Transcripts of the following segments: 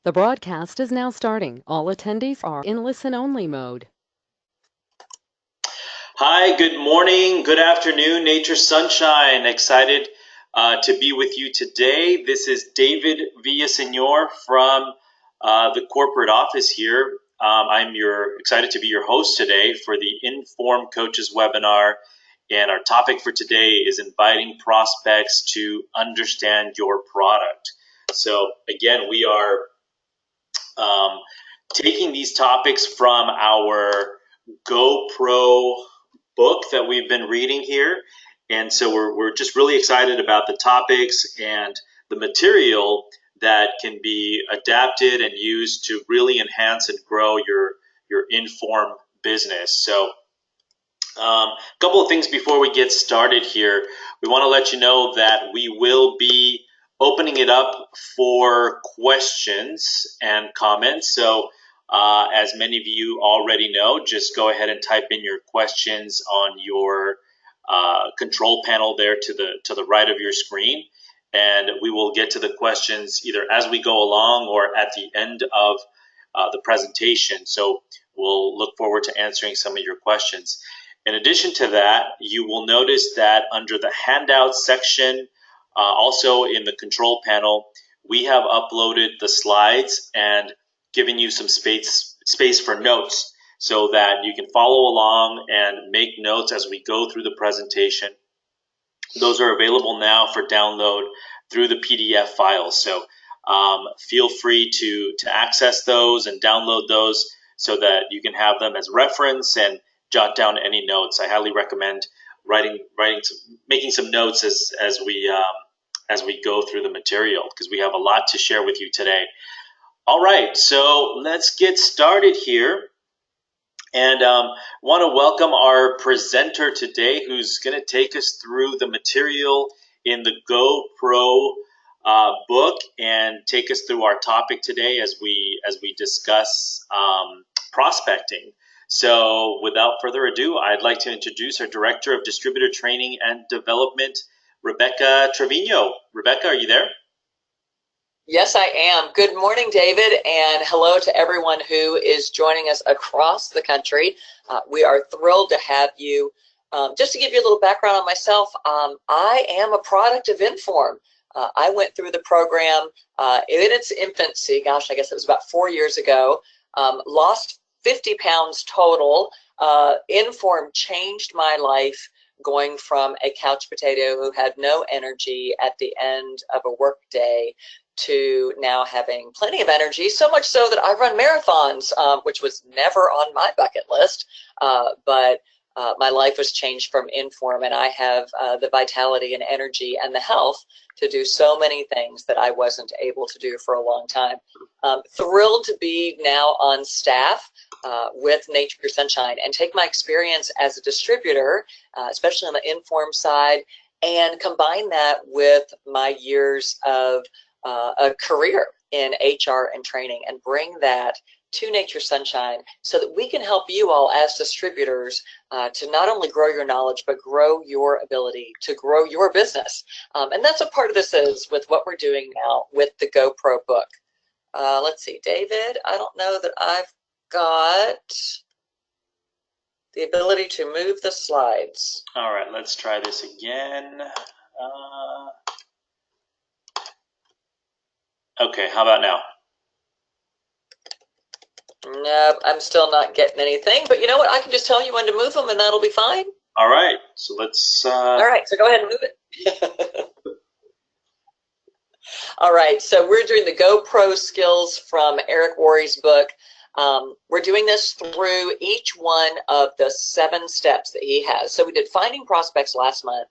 The broadcast is now starting. All attendees are in listen-only mode. Hi, good morning, good afternoon, Nature Sunshine. Excited to be with you today. This is David Villaseñor from the corporate office here. I'm excited to be your host today for the IN.FORM Coaches webinar. And our topic for today is inviting prospects to understand your product. So again, we are taking these topics from our GoPro book that we've been reading here. And so we're just really excited about the topics and the material that can be adapted and used to really enhance and grow your IN.FORM business. So a couple of things before we get started here. We want to let you know that we will be opening it up for questions and comments. So as many of you already know, just go ahead and type in your questions on your control panel there to the right of your screen. And we will get to the questions either as we go along or at the end of the presentation. So we'll look forward to answering some of your questions. In addition to that, you will notice that under the handouts section, also in the control panel, we have uploaded the slides and given you some space for notes so that you can follow along and make notes as we go through the presentation. Those are available now for download through the PDF files. So feel free to access those and download those so that you can have them as reference and jot down any notes. I highly recommend making some notes as we go through the material, because we have a lot to share with you today. All right, so let's get started here. And want to welcome our presenter today, who's going to take us through the material in the GoPro book and take us through our topic today as we discuss prospecting. So without further ado, I'd like to introduce our Director of Distributor Training and Development, Rebecca Trevino. Rebecca, are you there? Yes, I am. Good morning, David, and hello to everyone who is joining us across the country. We are thrilled to have you. Just to give you a little background on myself, I am a product of IN.FORM. I went through the program in its infancy. Gosh, I guess it was about 4 years ago. Lost 50 pounds total. IN.FORM changed my life, going from a couch potato who had no energy at the end of a work day to now having plenty of energy, so much so that I run marathons, which was never on my bucket list, but my life was changed from IN.FORM, and I have the vitality and energy and the health to do so many things that I wasn't able to do for a long time. Thrilled to be now on staff with Nature Sunshine and take my experience as a distributor, especially on the IN.FORM side, and combine that with my years of a career in HR and training, and bring that to Nature Sunshine so that we can help you all as distributors to not only grow your knowledge, but grow your ability to grow your business. And that's what part of this is with what we're doing now with the GoPro book. Let's see, David, I don't know that I've got the ability to move the slides. All right, let's try this again. Okay, how about now? Nope, I'm still not getting anything, but you know what? I can just tell you when to move them and that'll be fine. All right, so let's... All right, so go ahead and move it. All right, so we're doing the GoPro skills from Eric Worre's book. We're doing this through each one of the 7 steps that he has. So we did finding prospects last month.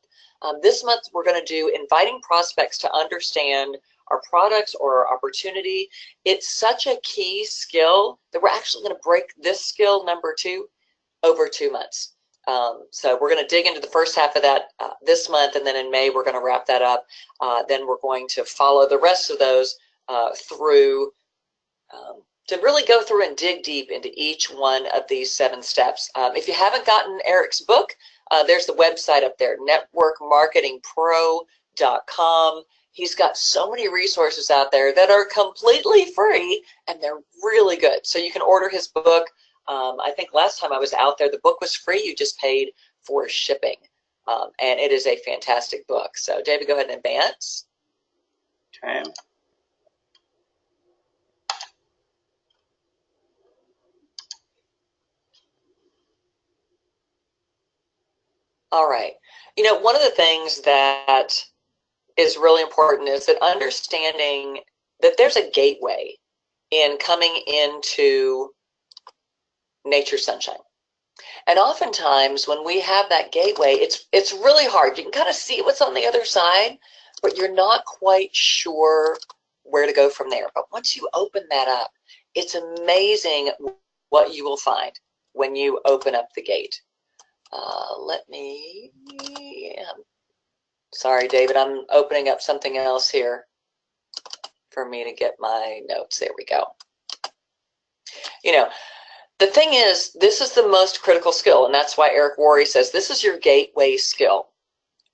This month, we're going to do inviting prospects to understand our products or our opportunity. It's such a key skill that we're actually going to break this skill number 2 over 2 months. So we're going to dig into the first half of that this month, and then in May we're going to wrap that up. Then we're going to follow the rest of those through to really go through and dig deep into each one of these 7 steps. If you haven't gotten Eric's book, there's the website up there, networkmarketingpro.com. He's got so many resources out there that are completely free, and they're really good. So you can order his book. I think last time I was out there, the book was free. You just paid for shipping. And it is a fantastic book. So David, go ahead and advance. Okay. All right. You know, one of the things that is really important is that understanding that there's a gateway in coming into nature sunshine. And oftentimes when we have that gateway, it's really hard. You can kind of see what's on the other side, but you're not quite sure where to go from there. But once you open that up, it's amazing what you will find when you open up the gate. Sorry, David, I'm opening up something else here for me to get my notes. There we go. You know, the thing is, this is the most critical skill, and that's why Eric Worre says this is your gateway skill.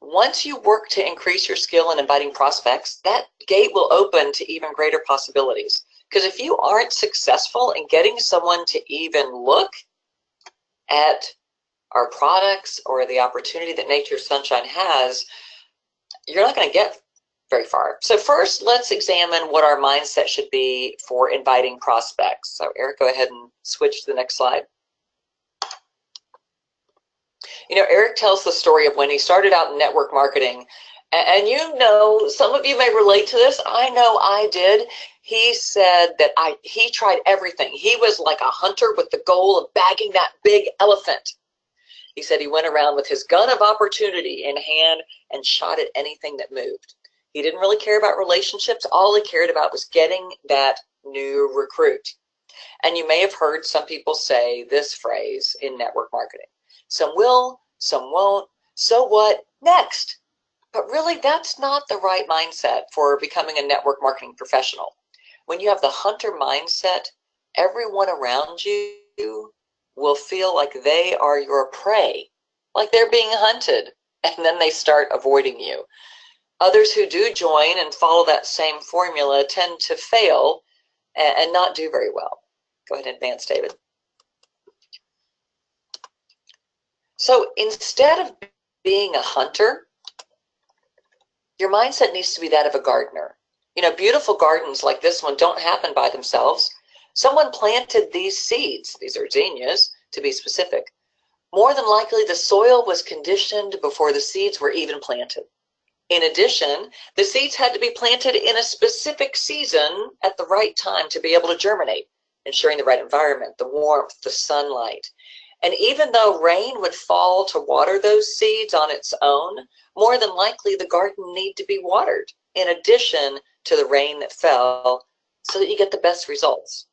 Once you work to increase your skill in inviting prospects, that gate will open to even greater possibilities. Because if you aren't successful in getting someone to even look at our products or the opportunity that Nature Sunshine has, you're not going to get very far. So first, let's examine what our mindset should be for inviting prospects. So Eric, go ahead and switch to the next slide. You know, Eric tells the story of when he started out in network marketing. And you know, some of you may relate to this. I know I did. He said that he tried everything. He was like a hunter with the goal of bagging that big elephant. He said he went around with his gun of opportunity in hand and shot at anything that moved. He didn't really care about relationships. All he cared about was getting that new recruit. And you may have heard some people say this phrase in network marketing: some will, some won't, so what, next? But really, that's not the right mindset for becoming a network marketing professional. When you have the hunter mindset, everyone around you will feel like they are your prey, like they're being hunted, and then they start avoiding you. Others who do join and follow that same formula tend to fail and not do very well. Go ahead and advance, David. So instead of being a hunter, your mindset needs to be that of a gardener. You know, beautiful gardens like this one don't happen by themselves. Someone planted these seeds, these are zinnias to be specific. More than likely, the soil was conditioned before the seeds were even planted. In addition, the seeds had to be planted in a specific season at the right time to be able to germinate, ensuring the right environment, the warmth, the sunlight. And even though rain would fall to water those seeds on its own, more than likely the garden needed to be watered in addition to the rain that fell so that you get the best results.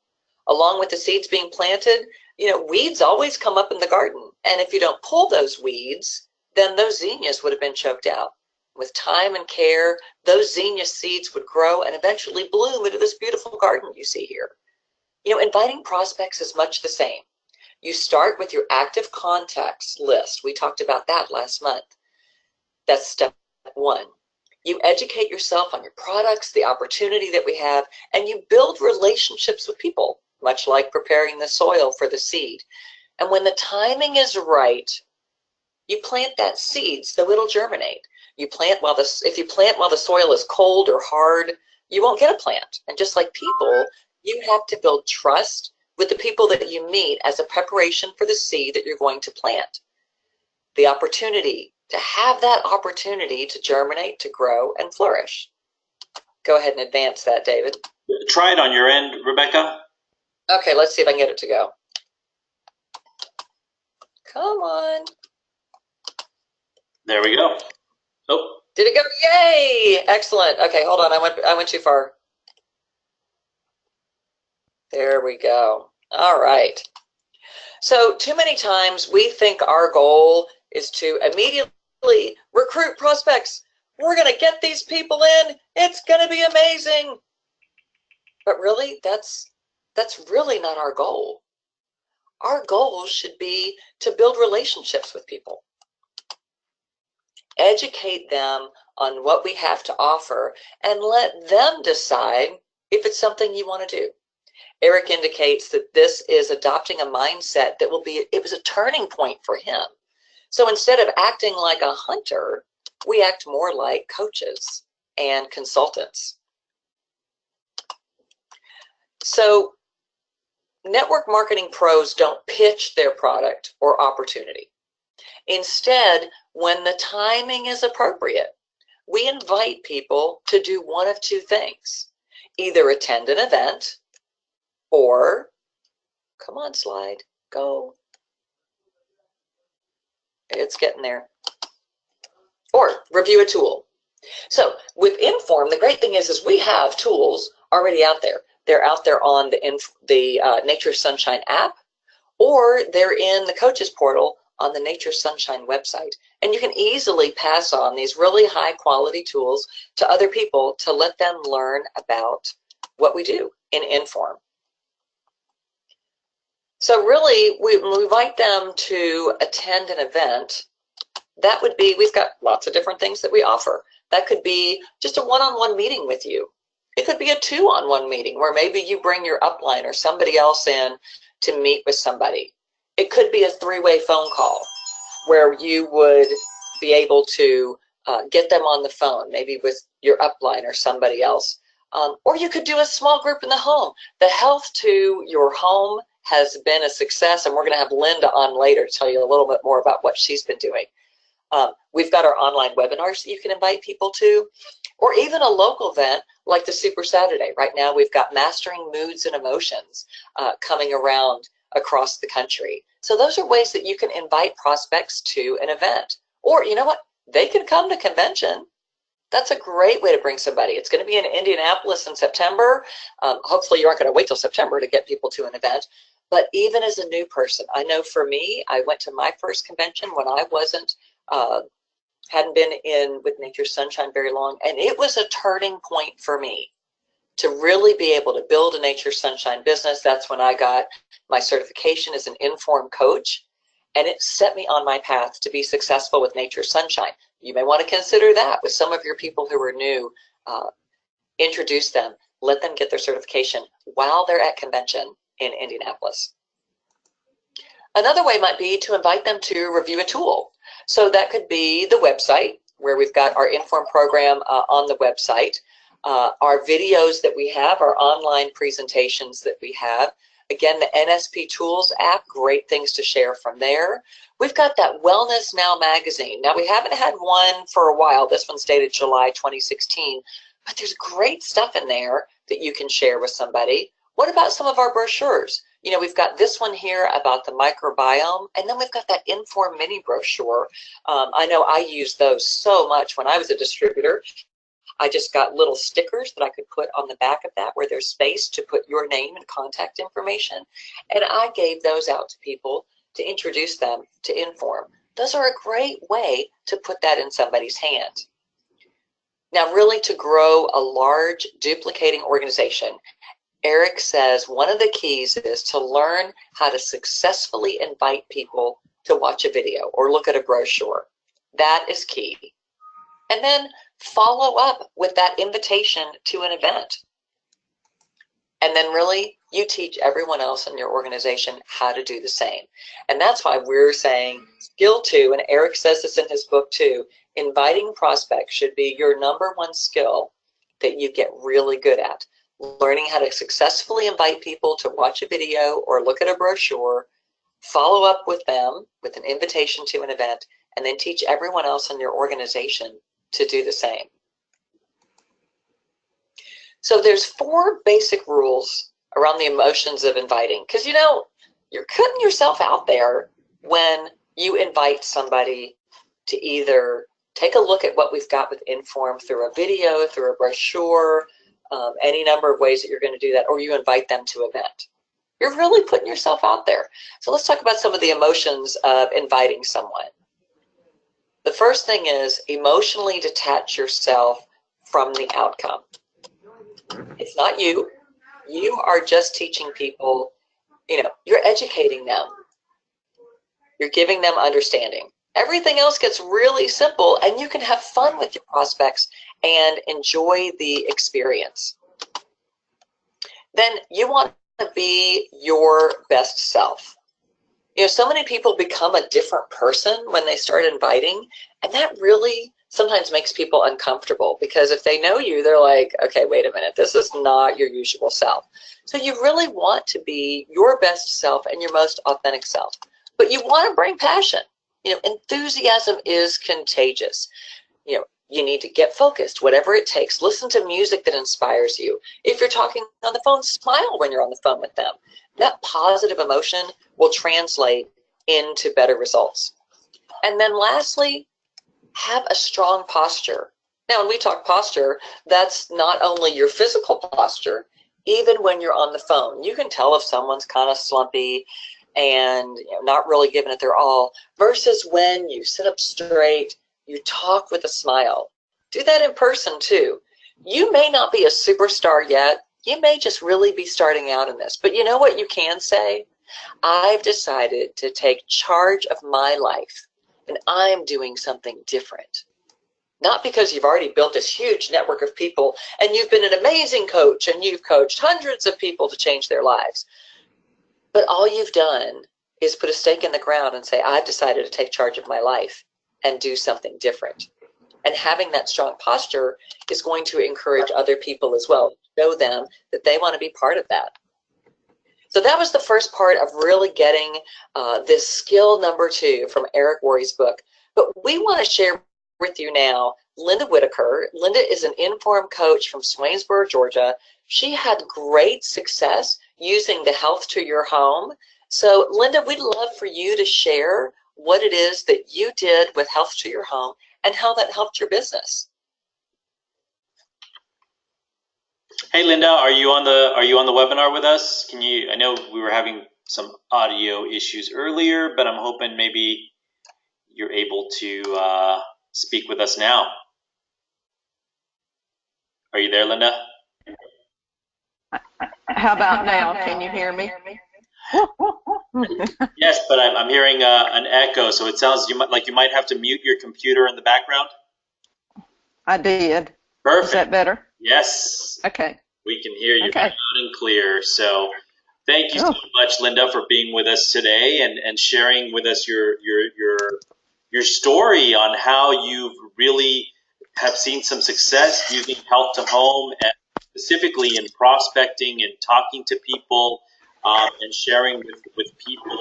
Along with the seeds being planted, you know, weeds always come up in the garden. And if you don't pull those weeds, then those zinnias would have been choked out. With time and care, those zinnia seeds would grow and eventually bloom into this beautiful garden you see here. You know, inviting prospects is much the same. You start with your active contacts list. We talked about that last month. That's step one. You educate yourself on your products, the opportunity that we have, and you build relationships with people, much like preparing the soil for the seed. And when the timing is right, you plant that seed so it'll germinate. If you plant while the soil is cold or hard, you won't get a plant. And just like people, you have to build trust with the people that you meet as a preparation for the seed that you're going to plant. The opportunity to have that opportunity to germinate, to grow, and flourish. Go ahead and advance that, David. Try it on your end, Rebecca. Okay, let's see if I can get it to go. Come on. There we go. Oh. Did it go? Yay! Excellent. Okay, hold on. I went too far. There we go. All right. So too many times we think our goal is to immediately recruit prospects. We're going to get these people in. It's going to be amazing. But really, that's really not our goal. Our goal should be to build relationships with people. educate them on what we have to offer, and let them decide if it's something you want to do. Eric indicates that this is adopting a mindset that it was a turning point for him. So instead of acting like a hunter, we act more like coaches and consultants. So network marketing pros don't pitch their product or opportunity. Instead, when the timing is appropriate, we invite people to do one of two things: either attend an event or, come on, slide, go. It's getting there. Or review a tool. So with IN.FORM, the great thing is we have tools already out there. They're out there on the Nature Sunshine app, or they're in the coaches portal on the Nature Sunshine website. And you can easily pass on these really high quality tools to other people to let them learn about what we do in IN.FORM. So really, we invite them to attend an event. That would be, we've got lots of different things that we offer. That could be just a one-on-one meeting with you. It could be a two-on-one meeting where maybe you bring your upline or somebody else in to meet with somebody. It could be a three-way phone call where you would be able to get them on the phone, maybe with your upline or somebody else. Or you could do a small group in the home. The health to your home has been a success, and we're going to have Linda on later to tell you a little bit more about what she's been doing. We've got our online webinars that you can invite people to, or even a local event like the Super Saturday. Right now we've got Mastering Moods and Emotions coming around across the country. So those are ways that you can invite prospects to an event. Or you know what? They can come to convention. That's a great way to bring somebody. It's going to be in Indianapolis in September. Hopefully you aren't going to wait till September to get people to an event. But even as a new person, I know for me, I went to my first convention when I hadn't been in with Nature Sunshine very long, and it was a turning point for me to really be able to build a Nature Sunshine business. That's when I got my certification as an IN.FORM coach, and it set me on my path to be successful with Nature Sunshine. You may want to consider that with some of your people who are new. Introduce them, let them get their certification while they're at convention in Indianapolis. Another way might be to invite them to review a tool. So that could be the website, where we've got our IN.FORM program on the website, our videos that we have, our online presentations that we have. Again, the NSP Tools app, great things to share from there. We've got that Wellness Now magazine. Now, we haven't had one for a while. This one's dated July 2016, but there's great stuff in there that you can share with somebody. What about some of our brochures? You know, we've got this one here about the microbiome, and then we've got that IN.FORM mini brochure. I know I used those so much when I was a distributor. I just got little stickers that I could put on the back of that where there's space to put your name and contact information. And I gave those out to people to introduce them to IN.FORM. Those are a great way to put that in somebody's hand. Now, really, to grow a large duplicating organization, Eric says one of the keys is to learn how to successfully invite people to watch a video or look at a brochure. That is key. And then follow up with that invitation to an event. And then really, you teach everyone else in your organization how to do the same. And that's why we're saying skill 2, and Eric says this in his book too, inviting prospects should be your #1 skill that you get really good at. Learning how to successfully invite people to watch a video or look at a brochure, follow up with them with an invitation to an event, and then teach everyone else in your organization to do the same. So there's 4 basic rules around the emotions of inviting, because you know, you're putting yourself out there when you invite somebody to either take a look at what we've got with IN.FORM through a video, through a brochure, any number of ways that you're going to do that, or you invite them to an event. You're really putting yourself out there. So let's talk about some of the emotions of inviting someone. The first thing is emotionally detach yourself from the outcome. It's not you. You are just teaching people, you know, you're educating them. You're giving them understanding. everything else gets really simple and you can have fun with your prospects and enjoy the experience. Then you want to be your best self. You know, so many people become a different person when they start inviting, and that really sometimes makes people uncomfortable, because if they know you, they're like, okay, wait a minute, this is not your usual self. So you really want to be your best self and your most authentic self, but you want to bring passion. You know, enthusiasm is contagious. You know, you need to get focused, whatever it takes. Listen to music that inspires you. If you're talking on the phone, smile when you're on the phone with them. That positive emotion will translate into better results. And then lastly, have a strong posture. Now, when we talk posture, that's not only your physical posture, even when you're on the phone. You can tell if someone's kind of slumpy and not really giving it their all, versus when you sit up straight, you talk with a smile. Do that in person too. You may not be a superstar yet. You may just really be starting out in this, but you know what you can say? I've decided to take charge of my life and I'm doing something different. Not because you've already built this huge network of people and you've been an amazing coach and you've coached hundreds of people to change their lives, but all you've done is put a stake in the ground and say, I've decided to take charge of my life and do something different. And having that strong posture is going to encourage other people as well, show them that they want to be part of that. So that was the first part of really getting this skill number 2 from Eric Worre's book. But we want to share with you now Linda Whitaker. Linda is an IN.FORM coach from Swainsboro, Georgia. She had great success using the Health to Your Home. So Linda, we'd love for you to share what it is that you did with Health to Your Home and how that helped your business. Hey Linda, are you on the webinar with us? Can you? I know we were having some audio issues earlier, but I'm hoping maybe you're able to speak with us now. Are you there, Linda? How about now? Can you hear me? Yes, but I'm hearing an echo, so it sounds like you might have to mute your computer in the background. I did. Perfect. Is that better? Yes. Okay. We can hear you Okay. loud and clear. So thank you so much, Linda, for being with us today and sharing with us your story on how you've really have seen some success using Health to Home, and specifically in prospecting and talking to people and sharing with people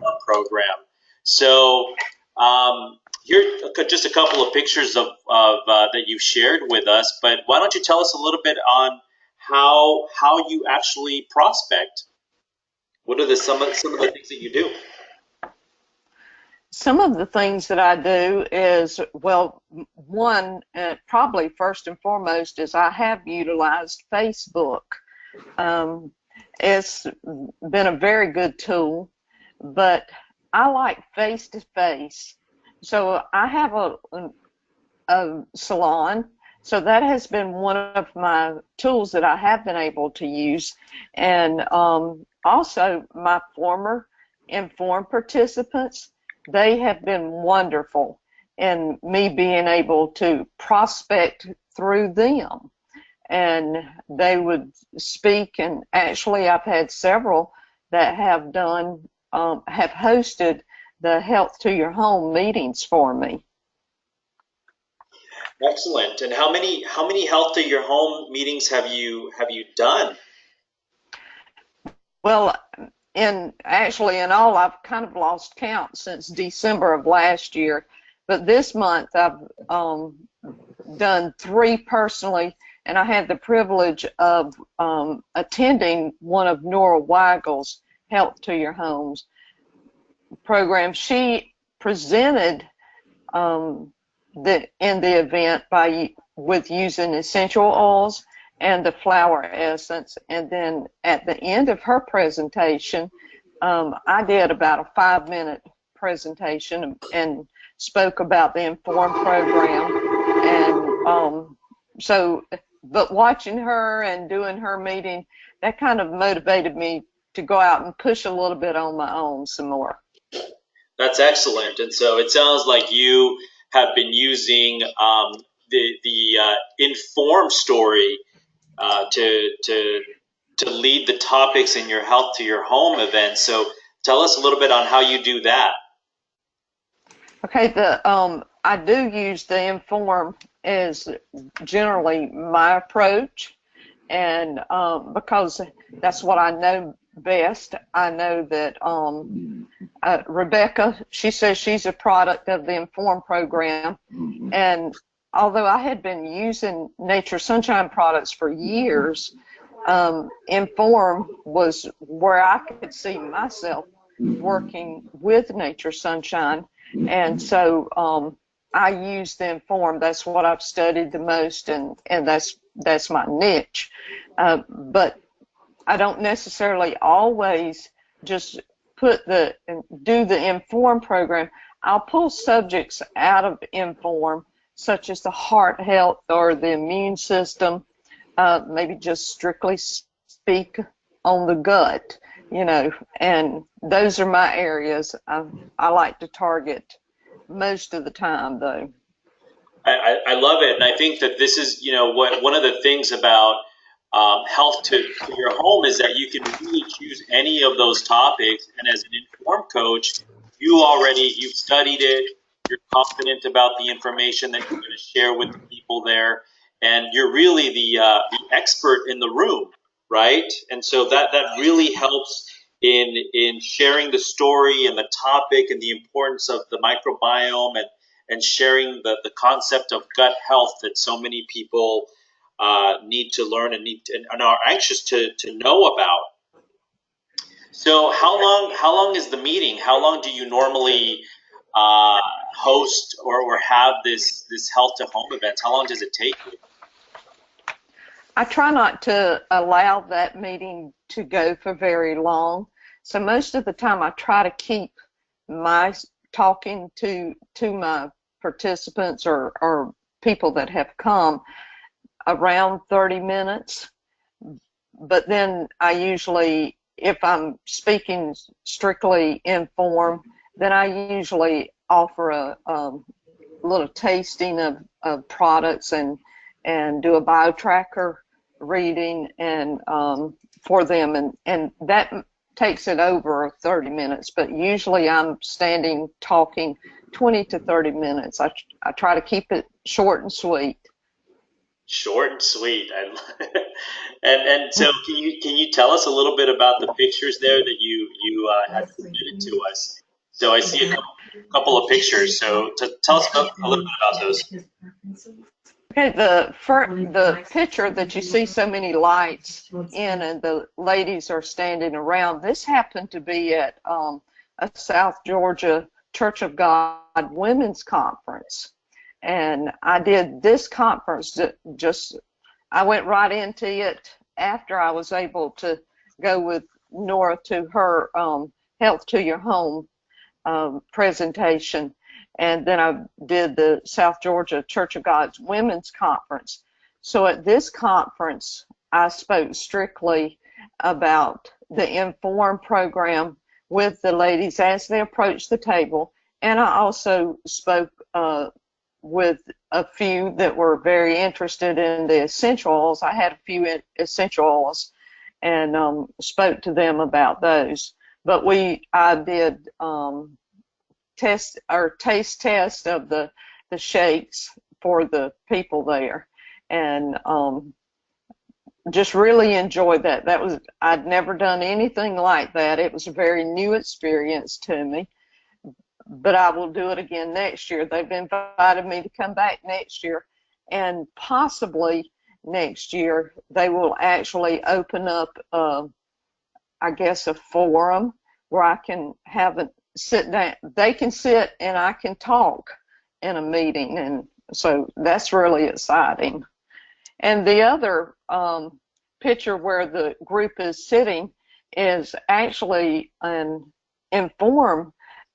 our program. So here are just a couple of pictures of that you shared with us, but why don't you tell us a little bit on how you actually prospect? What are some of the things that you do? Some of the things that I do is, well, one, probably first and foremost, is I have utilized Facebook. It's been a very good tool, but I like face-to-face. So I have a salon, so that has been one of my tools that I have been able to use. And also my former IN.FORM participants, they have been wonderful in me being able to prospect through them. And they would speak, and actually I've had several that have done, have hosted the Health to Your Home meetings for me. Excellent. And how many Health to Your Home meetings have you done? Well, actually in all, I've kind of lost count since December of last year, but this month I've done 3 personally, and I had the privilege of attending one of Nora Weigel's Health to Your Homes program. She presented in the event with using essential oils and the flower essence, and then at the end of her presentation, I did about a 5-minute presentation and spoke about the IN.FORM program. And but watching her and doing her meeting, that kind of motivated me to go out and push a little bit on my own some more. That's excellent. And so it sounds like you have been using the IN.FORM story to lead the topics in your Health to Your Home event. So tell us a little bit on how you do that. Okay, I do use the IN.FORM as generally my approach, and because that's what I know best. I know that Rebecca, she says she's a product of the IN.FORM program, and although I had been using Nature Sunshine products for years, IN.FORM was where I could see myself working with Nature Sunshine, and so I use the IN.FORM. That's what I've studied the most, and that's my niche. But I don't necessarily always just do the IN.FORM program. I'll pull subjects out of IN.FORM, such as the heart health or the immune system, maybe just strictly speak on the gut, and those are my areas I like to target most of the time, though. I love it, and I think that this is, one of the things about health to your home is that you can really choose any of those topics, and as an informed coach, you've studied it, you're confident about the information that you're going to share with the people there, and you're really the expert in the room, right? And so that really helps in sharing the story and the topic and the importance of the microbiome and sharing the concept of gut health that so many people need to learn and are anxious to know about. So how long is the meeting? How long do you normally host or have this health to home event? How long does it take you? I try not to allow that meeting to go for very long. So most of the time I try to keep my talking to my participants or people that have come around 30 minutes. But then I usually, if I'm speaking strictly IN.FORM, then I usually offer a little tasting of products and do a BioTracker reading and for them, and that takes it over 30 minutes. But usually I'm standing talking 20 to 30 minutes. I try to keep it short and sweet. Short and sweet. And so can you tell us a little bit about the pictures there that you had submitted to us? So I see a couple of pictures. So tell us a little bit about those. Okay, the picture that you see so many lights in and the ladies are standing around, this happened to be at a South Georgia Church of God Women's Conference. And I did this conference I went right into it after I was able to go with Nora to her Health to Your Home presentation. And then I did the South Georgia Church of God's Women's Conference. So at this conference, I spoke strictly about the IN.FORM program with the ladies as they approached the table. And I also spoke with a few that were very interested in the essential oils. I had a few essential oils and spoke to them about those. But I did taste test of the shakes for the people there, and just really enjoyed that. I'd never done anything like that. It was a very new experience to me, but I will do it again next year. They've invited me to come back next year, and possibly next year they will actually open up I guess a forum where I can have a sit down. They can sit and I can talk in a meeting, and so that's really exciting. And the other picture where the group is sitting is actually an IN.FORM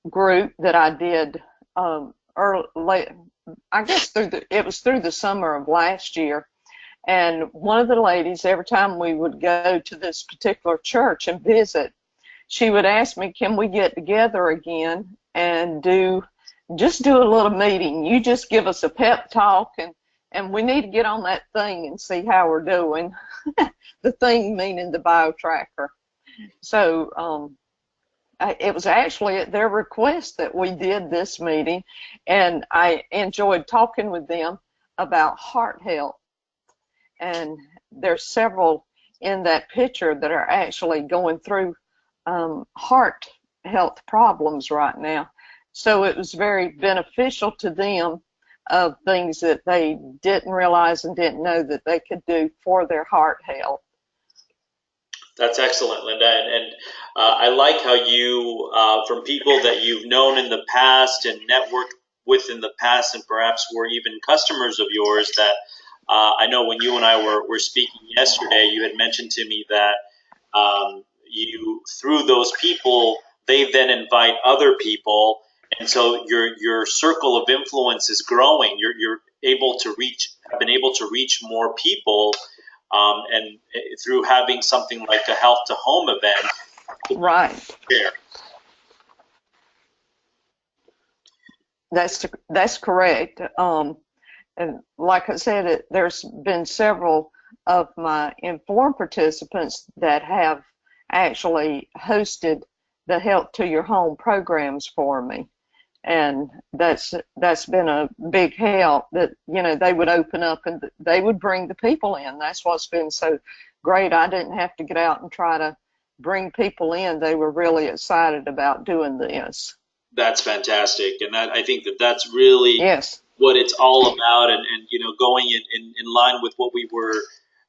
group that I did early, I guess it was through the summer of last year. And one of the ladies, every time we would go to this particular church and visit, she would ask me, can we get together again and just do a little meeting? You just give us a pep talk, and we need to get on that thing and see how we're doing. The thing meaning the bio tracker. So it was actually at their request that we did this meeting, and I enjoyed talking with them about heart health. And there's several in that picture that are actually going through heart health problems right now. So it was very beneficial to them of things that they didn't realize and didn't know that they could do for their heart health. That's excellent, Linda. And I like how you, from people that you've known in the past and networked with in the past, and perhaps were even customers of yours, that I know when you and I were speaking yesterday, you had mentioned to me that you, through those people, they then invite other people. And so your circle of influence is growing. You're able to have been able to reach more people, and through having something like a health to home event. Right. Share. That's correct. And like I said, there's been several of my IN.FORM participants that have actually hosted the Health to Your Home programs for me. And that's been a big help, that, you know, they would open up and they would bring the people in. That's what's been so great. I didn't have to get out and try to bring people in. They were really excited about doing this. That's fantastic. And I think that's really yes. what it's all about. And you know, going in line with what we were,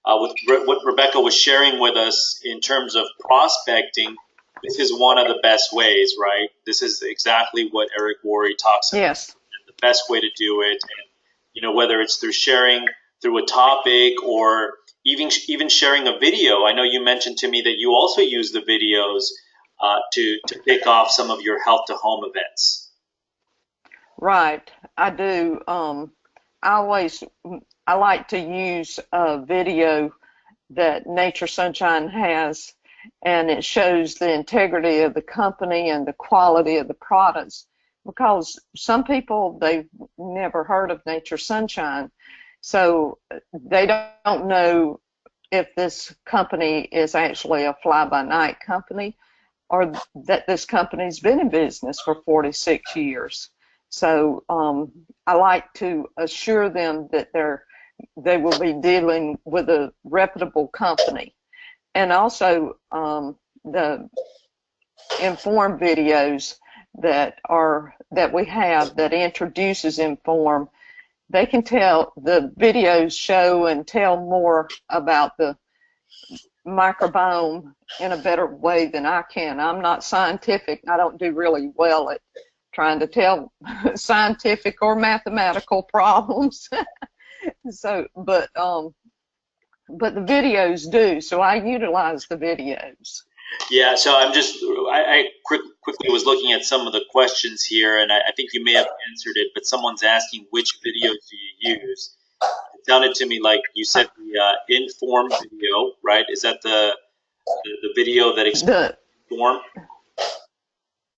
what Rebecca was sharing with us in terms of prospecting. This is one of the best ways, right? This is exactly what Eric Worre talks about. Yes. And the best way to do it. And, you know, whether it's through sharing through a topic or even sharing a video. I know you mentioned to me that you also use the videos to kick off some of your health to home events. Right, I do. I like to use a video that Nature Sunshine has, and it shows the integrity of the company and the quality of the products, because some people, they've never heard of Nature Sunshine, so they don't know if this company is actually a fly-by-night company, or that this company's been in business for 46 years. So I like to assure them that they will be dealing with a reputable company. And also the IN.FORM videos that we have that introduces IN.FORM, they can tell, the videos show and tell more about the microbiome in a better way than I can. I'm not scientific. I don't do really well at trying to tell scientific or mathematical problems. So, but the videos do. So I utilize the videos. Yeah. So I quickly was looking at some of the questions here, and I think you may have answered it, but someone's asking which videos do you use? It sounded to me like you said the IN.FORM video, right? Is that the video that explains IN.FORM?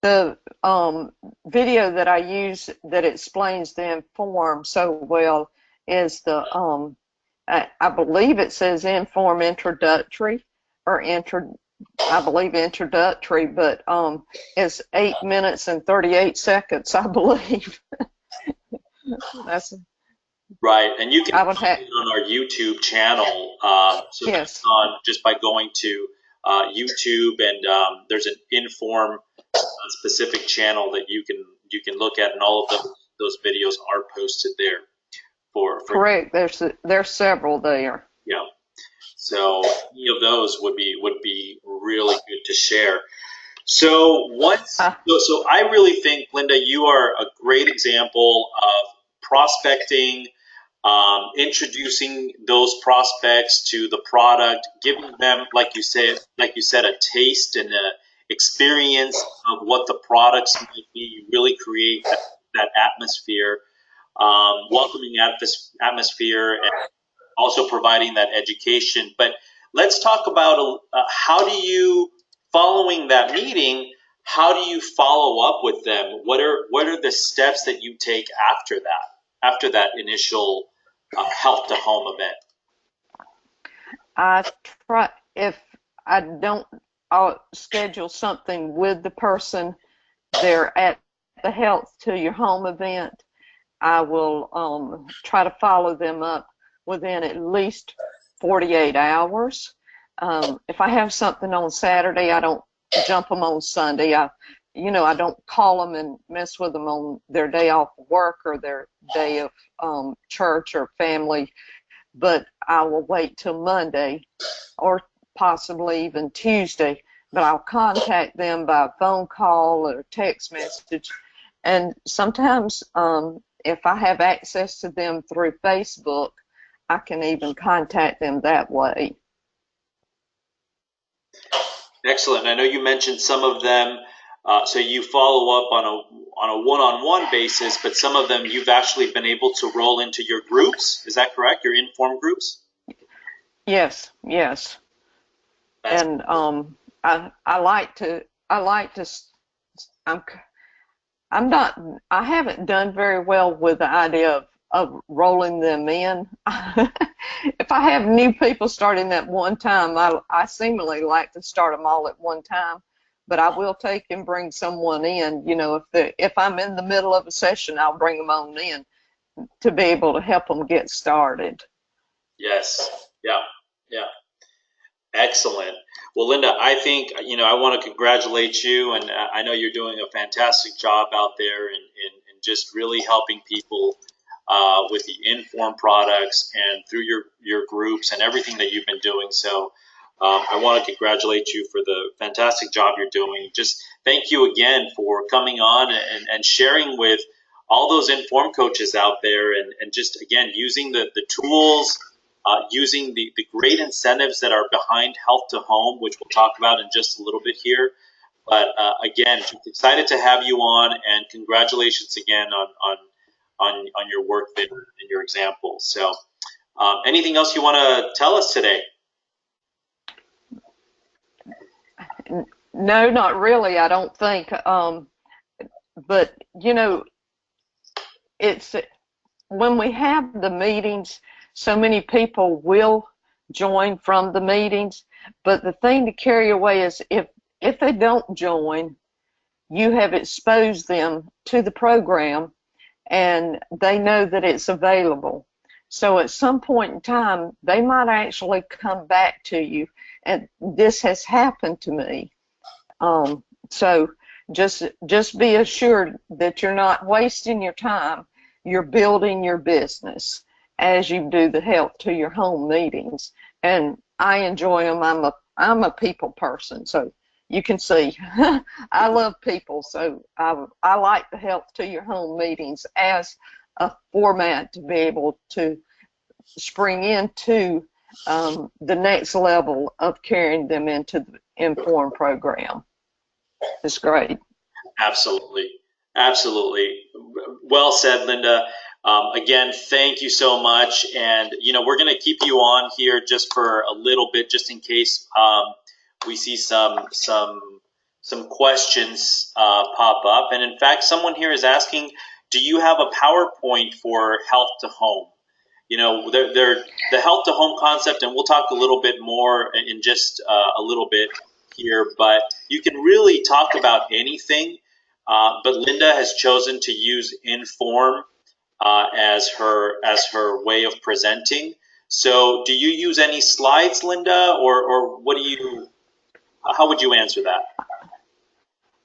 The video that I use that explains the IN.FORM so well is the I believe it says IN.FORM introductory, or I believe introductory, but it's 8 minutes and 38 seconds, I believe. That's right, and you can find it on our YouTube channel. So yes. that's on just by going to YouTube, and there's an IN.FORM specific channel that you can look at, and all of those videos are posted there. Correct. There's several there. Yeah. So any of those would be really good to share. So so I really think, Linda, you are a great example of prospecting, introducing those prospects to the product, giving them, like you said, a taste and a experience of what the products might be. You really create that atmosphere, welcoming atmosphere, and also providing that education. But let's talk about how do you following that meeting, how do you follow up with them? What are the steps that you take after that initial health to home event? I try, if I don't, I'll schedule something with the person. They're at the Health to Your Home event. I will try to follow them up within at least 48 hours. If I have something on Saturday, I don't jump them on Sunday. I don't call them and mess with them on their day off of work or their day of church or family, but I will wait till Monday or possibly even Tuesday, but I'll contact them by phone call or text message. And sometimes if I have access to them through Facebook, I can even contact them that way. Excellent. I know you mentioned some of them, so you follow up on a one-on-one basis, but some of them you've actually been able to roll into your groups. Is that correct? Your IN.FORM groups? Yes. That's And I like to I haven't done very well with the idea of rolling them in. If I have new people starting at one time, I seemingly like to start them all at one time, but I will take and bring someone in. If I'm in the middle of a session, I'll bring them on in to be able to help them get started. Yes. Yeah. Excellent. Well, Linda, I think, I want to congratulate you, and I know you're doing a fantastic job out there in just really helping people with the IN.FORM products and through your groups and everything that you've been doing. So I want to congratulate you for the fantastic job you're doing. Just thank you again for coming on and sharing with all those IN.FORM coaches out there and just, again, using the tools, using the great incentives that are behind Health to Home, which we'll talk about in just a little bit here. But again, just excited to have you on, and congratulations again on your work there and your examples. So anything else you want to tell us today? No, not really, I don't think. But, it's when we have the meetings, so many people will join from the meetings. But the thing to carry away is if they don't join, you have exposed them to the program and they know that it's available. So at some point in time, they might actually come back to you. And this has happened to me. So just be assured that you're not wasting your time. You're building your business as you do the Health to Your Home meetings. And I enjoy them. I'm a people person, so you can see I love people. So I like the Health to Your Home meetings as a format to be able to spring into the next level of carrying them into the IN.FORM program. It's great. Absolutely. Well said, Linda. Again, thank you so much. And, we're going to keep you on here just for a little bit, just in case we see some questions pop up. And in fact, someone here is asking, do you have a PowerPoint for Health to Home? The Health to Home concept, and we'll talk a little bit more in just a little bit here, but you can really talk about anything. But Linda has chosen to use IN.FORM as her way of presenting. So, do you use any slides, Linda, or what do you? How would you answer that?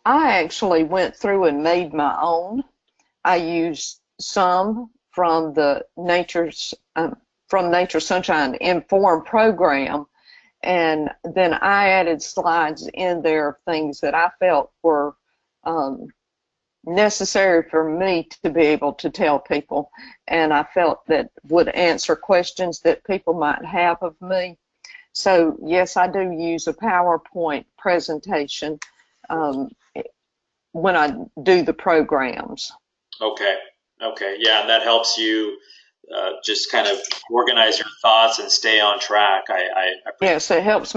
I actually went through and made my own. I used some from the Nature Sunshine IN.FORM program, and then I added slides in there of things that I felt were necessary for me to be able to tell people, and I felt that would answer questions that people might have of me. So yes, I do use a PowerPoint presentation when I do the programs. Okay, yeah, and that helps you just kind of organize your thoughts and stay on track. Yes, it helps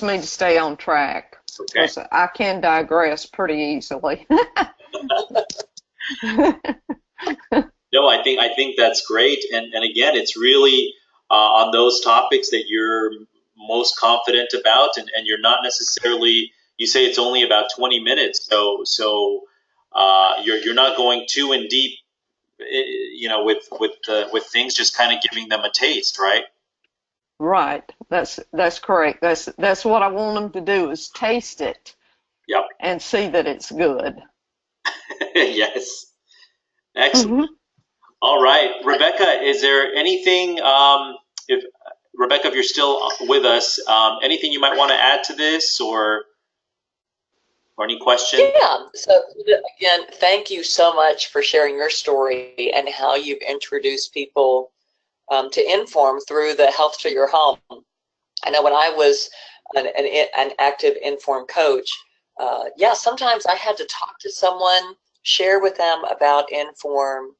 me to stay on track. Okay. because I can digress pretty easily. No, I think that's great, and again, it's really on those topics that you're most confident about, and you're not necessarily. You say it's only about 20 minutes, so you're not going too in deep, with things, just kind of giving them a taste, right? Right. That's correct. That's what I want them to do is taste it Yep. and see that it's good. Yes. Excellent. Hmm. All right, Rebecca, is there anything, if Rebecca, if you're still with us, anything you might want to add to this, or any question? Yeah. So again, thank you so much for sharing your story and how you've introduced people to IN.FORM through the Health to Your Home. I know when I was an active IN.FORM coach, yeah, sometimes I had to talk to someone, share with them about IN.FORM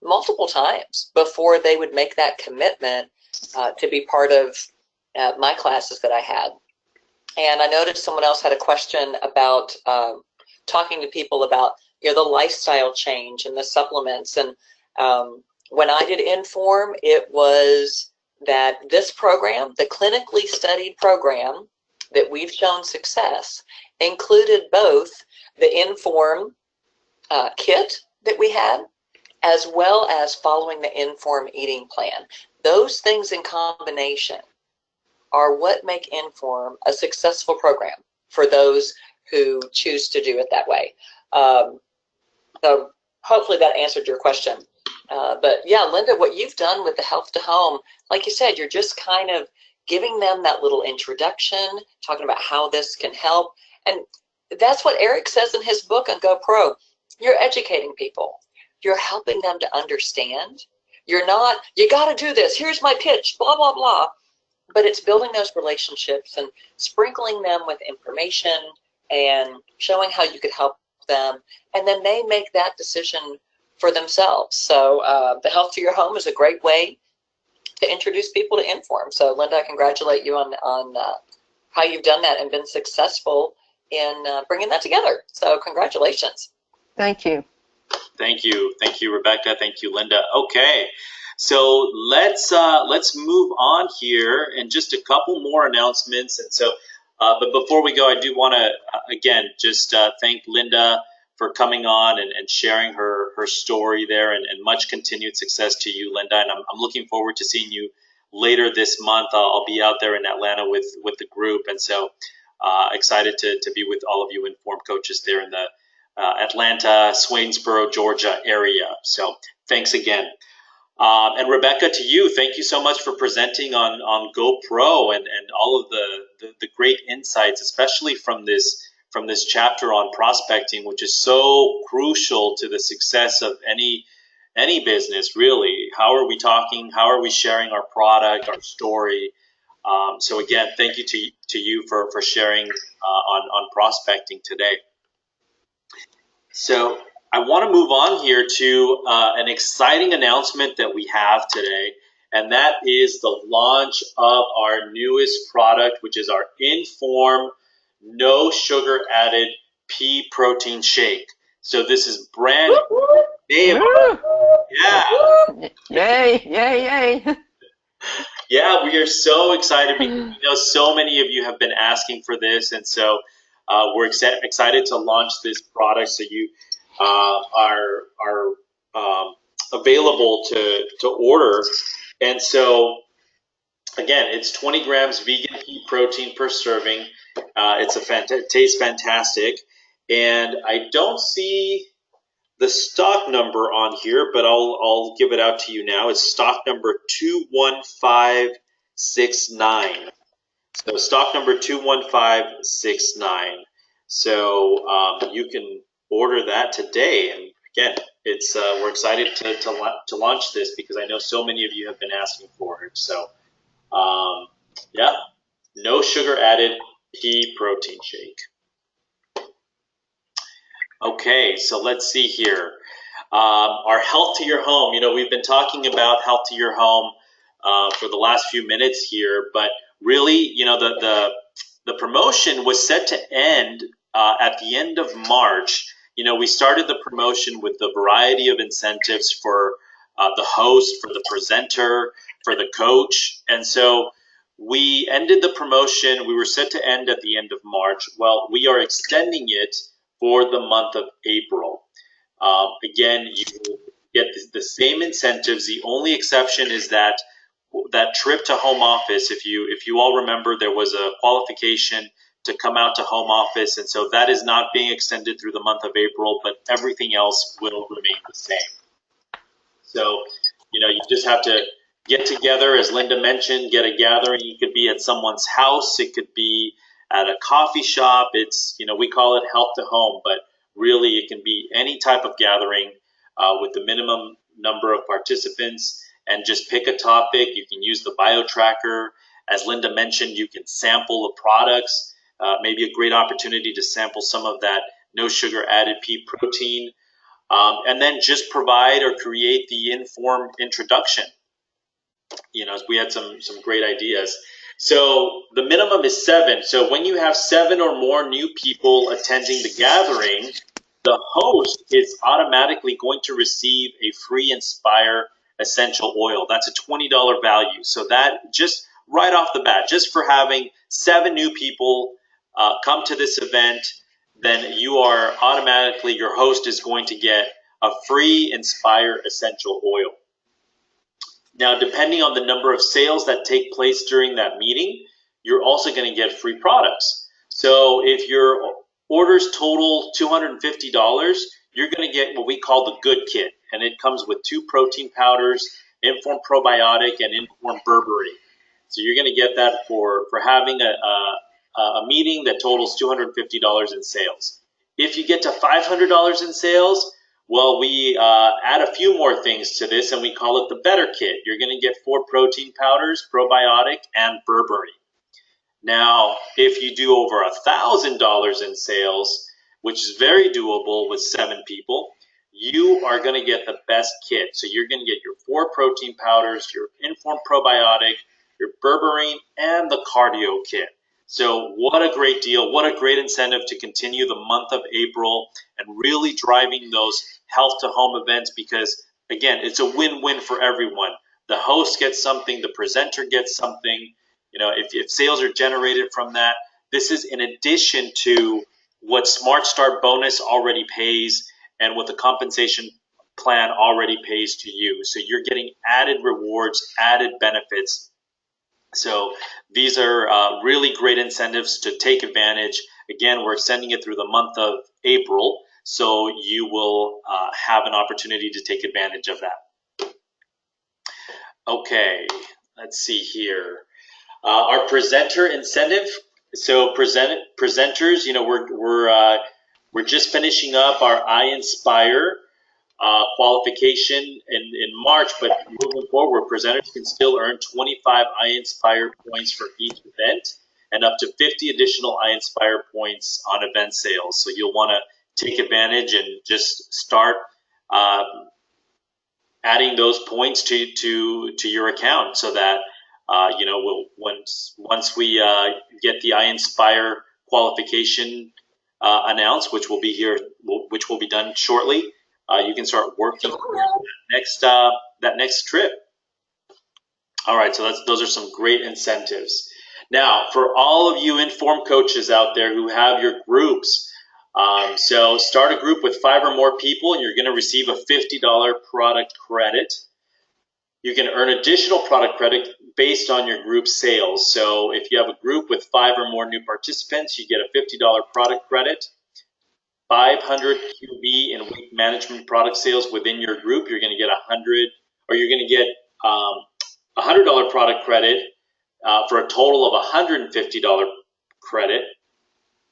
multiple times before they would make that commitment to be part of my classes that I had. And I noticed someone else had a question about talking to people about the lifestyle change and the supplements. And when I did IN.FORM, it was that this program, the clinically studied program that we've shown success, included both the IN.FORM kit that we had, as well as following the IN.FORM eating plan. Those things in combination are what make IN.FORM a successful program for those who choose to do it that way. So hopefully that answered your question. But yeah, Linda, what you've done with the Health to Home, like you said, you're just kind of giving them that little introduction, talking about how this can help. And that's what Eric says in his book on GoPro. You're educating people. You're helping them to understand. You're not, you got to do this. Here's my pitch, blah, blah, blah. But it's building those relationships and sprinkling them with information and showing how you could help them. And then they make that decision for themselves. So the Health to Your Home is a great way to introduce people to IN.FORM. So Linda, I congratulate you on how you've done that and been successful in bringing that together. So congratulations. Thank you. Thank you, Rebecca. Thank you, Linda. Okay, so let's move on here, and just a couple more announcements. And so, but before we go, I do want to again just thank Linda for coming on and sharing her story there, and much continued success to you, Linda. And I'm looking forward to seeing you later this month. I'll be out there in Atlanta with the group, and so excited to be with all of you IN.FORM coaches there in the Atlanta, Swainsboro, Georgia area. So thanks again. And Rebecca, to you, thank you so much for presenting on GoPro and all of the great insights, especially from this chapter on prospecting, which is so crucial to the success of any business, really. How are we talking? How are we sharing our product, our story? So again, thank you to you for sharing on prospecting today. So I want to move on here to an exciting announcement that we have today, and that is the launch of our newest product, which is our IN.FORM No Sugar Added Pea Protein Shake. So this is brand new. Yeah. Yay, yay, yay. Yeah, we are so excited because we know so many of you have been asking for this, and so we're excited to launch this product so you are available to order. And so again, it's 20 grams vegan pea protein per serving. It tastes fantastic, and I don't see the stock number on here, but I'll give it out to you now. It's stock number 21569. So stock number 21569. So you can order that today. And again, it's we're excited to launch this because I know so many of you have been asking for it. So yeah, no sugar added pea protein shake. Okay, so let's see here. Our Health to Your Home. We've been talking about Health to Your Home for the last few minutes here, but really, the promotion was set to end at the end of March. We started the promotion with a variety of incentives for the host, for the presenter, for the coach. And so we ended the promotion. We were set to end at the end of March. Well, we are extending it for the month of April. Again, you will get the same incentives. The only exception is that trip to home office. If you all remember, there was a qualification to come out to home office, and so that is not being extended through the month of April, but everything else will remain the same. So, you just have to get together, as Linda mentioned, get a gathering. It could be at someone's house. It could be at a coffee shop. It's, we call it health to home, but really it can be any type of gathering with the minimum number of participants, and just pick a topic. You can use the bio tracker. As Linda mentioned, you can sample the products. Maybe a great opportunity to sample some of that no sugar added pea protein. And then just provide or create the IN.FORM introduction. We had some great ideas. So the minimum is 7. So when you have 7 or more new people attending the gathering, the host is automatically going to receive a free Inspire essential oil. That's a $20 value. So that just right off the bat, just for having 7 new people come to this event, then you are automatically, your host is going to get a free Inspire essential oil. Now, depending on the number of sales that take place during that meeting, you're also going to get free products. So if your orders total $250, you're going to get what we call the good kit, and it comes with 2 protein powders, IN.FORM probiotic, and IN.FORM berberine. So you're going to get that for having a meeting that totals $250 in sales. If you get to $500 in sales, well, we add a few more things to this, and we call it the better kit. You're going to get 4 protein powders, probiotic, and berberine. Now, if you do over $1,000 in sales, which is very doable with 7 people, you are going to get the best kit. So you're going to get your 4 protein powders, your IN.FORM probiotic, your berberine, and the cardio kit. So what a great deal. What a great incentive to continue the month of April and really driving those health to home events, because, again, it's a win-win for everyone. The host gets something, the presenter gets something. If sales are generated from that, this is in addition to what Smart Start bonus already pays and what the compensation plan already pays to you. So you're getting added rewards, added benefits. So these are really great incentives to take advantage. Again, we're extending it through the month of April, so you will have an opportunity to take advantage of that. Okay, let's see here. Our presenter incentive. So presenters, we're just finishing up our INspire qualification in March, but moving forward, presenters can still earn 25 INspire points for each event and up to 50 additional INspire points on event sales. So you'll want to take advantage and just start adding those points to your account, so that once we get the INspire qualification announced, which will be done shortly, you can start working that next trip. All right, so those are some great incentives. Now, for all of you IN.FORM coaches out there who have your groups, so start a group with 5 or more people, and you're going to receive a $50 product credit. You can earn additional product credit based on your group sales. So if you have a group with 5 or more new participants, you get a $50 product credit. 500 QB in weight management product sales within your group, you're going to get a $100 product credit for a total of $150 credit,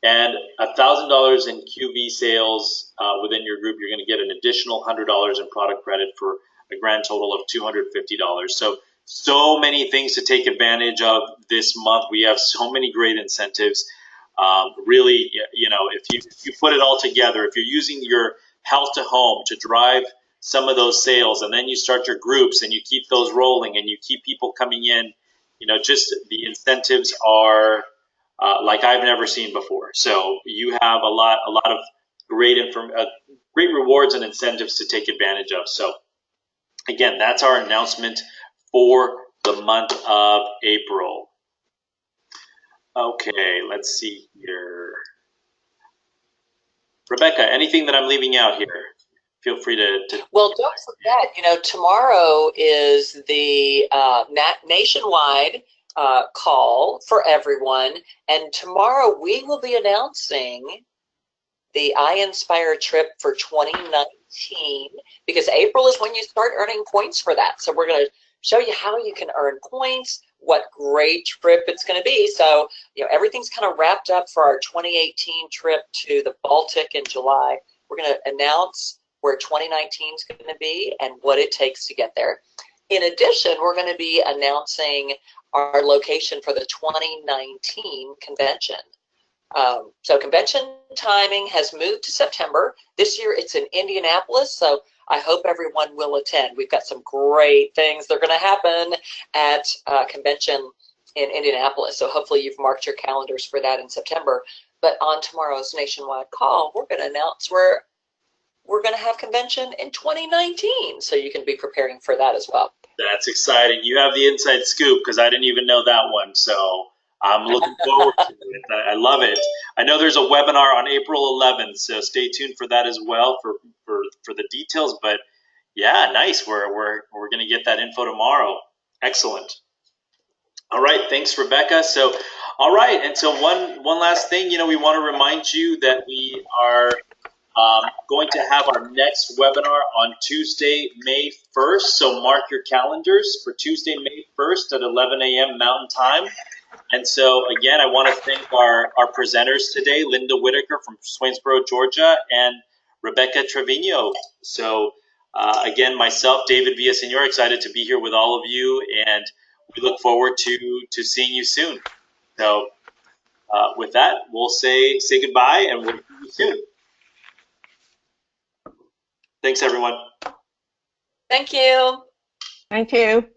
and $1,000 in QB sales within your group. You're going to get an additional $100 in product credit for a grand total of $250. So many things to take advantage of this month. We have so many great incentives. Really, if you put it all together, if you're using your health to home to drive some of those sales, and then you start your groups and you keep those rolling and you keep people coming in, just the incentives are like I've never seen before. So you have a lot of great great rewards and incentives to take advantage of. So again, that's our announcement for the month of April. Okay, let's see here. Rebecca, anything that I'm leaving out here? Feel free to. Well, don't forget, tomorrow is the nationwide call for everyone. And tomorrow we will be announcing the I-Inspire trip for 2019, because April is when you start earning points for that. So we're going to show you how you can earn points, what great trip it's going to be. So, everything's kind of wrapped up for our 2018 trip to the Baltic in July. We're going to announce where 2019 is going to be and what it takes to get there. In addition, we're going to be announcing our location for the 2019 convention. So convention timing has moved to September. This year it's in Indianapolis, so I hope everyone will attend. We've got some great things that are going to happen at convention in Indianapolis, so hopefully you've marked your calendars for that in September. But on tomorrow's nationwide call, we're going to announce where we're going to have convention in 2019, so you can be preparing for that as well. That's exciting. You have the inside scoop because I didn't even know that one. So I'm looking forward to it. I love it. I know there's a webinar on April 11th, so stay tuned for that as well for the details. But yeah, nice. We're going to get that info tomorrow. Excellent. All right, thanks, Rebecca. So, all right, and so one last thing, we want to remind you that we are going to have our next webinar on Tuesday, May 1st. So mark your calendars for Tuesday, May 1st at 11 a.m. Mountain Time. And so, again, I want to thank our presenters today, Linda Whitaker from Swainsboro, Georgia, and Rebecca Trevino. So, again, myself, David Villaseñor, excited to be here with all of you, and we look forward to seeing you soon. So, with that, we'll say goodbye, and we'll see you soon. Thanks, everyone. Thank you. Thank you.